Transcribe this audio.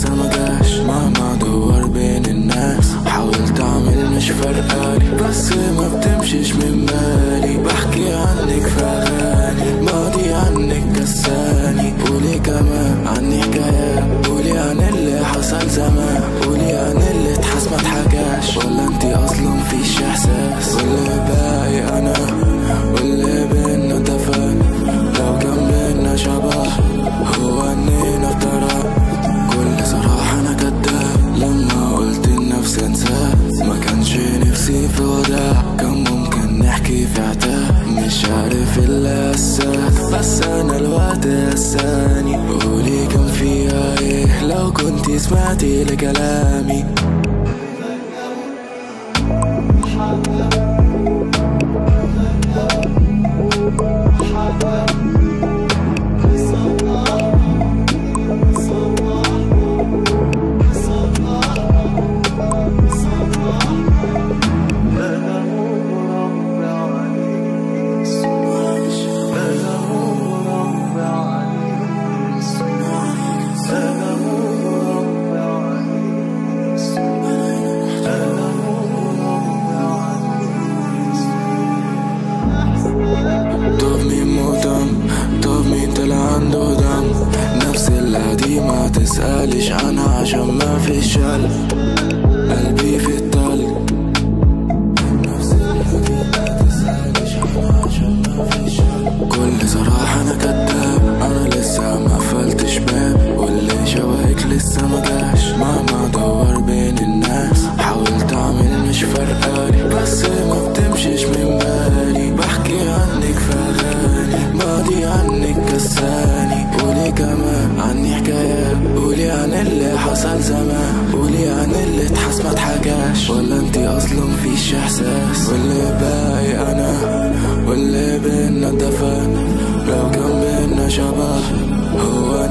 لسه مجاش. مهما ادور بين الناس حاولت اعمل مش فارقالي، بس ما بتمشيش من بالي. بحكي عنك في اغاني، ماضي عنك كساني. قولي كمان عني حكايات، قولي عن اللي حصل زمان، قولي عن اللي اتحس ما اتحكاش. ولا انتي اصلا فيش احساس، واللي باقي انا واللي بينا دفن. لو كان بينا شبه هو اننا افتراق. كل صراحة انا كداب لما قلت لنفسي انساك. ما كانش نفسي في وداع، كان ممكن نحكي في عتاب. مش عارف اللي قساك، بس انا الوقت قساني. قولي كان فيها ايه لو كنتي سمعتي لكلامي. طب مين طلع عنده دم؟ نفس القديمة تسألش عنها عشان ما فيش قلب. قلبي في التلج. نفس القديمة تسألش عنها عشان ما فيش قلب. كل صراحة أنا كداب، أنا لسه ما قفلتش باب، واللي شبهك لسه مجاش. مهما ادور بين الناس حاولت اعمل مش فارقالي، بس ما بتمشيش من بالي. بحكي عنك في اغاني، ماضي عنك كساني. قولي كمان عني حكايات، قولي عن اللي حصل زمان، قولي عن اللي اتحس ما اتحكاش. ولا انتي اصلا فيش احساس، واللي باقي انا واللي بينا دفن. لو كان بينا شبه هو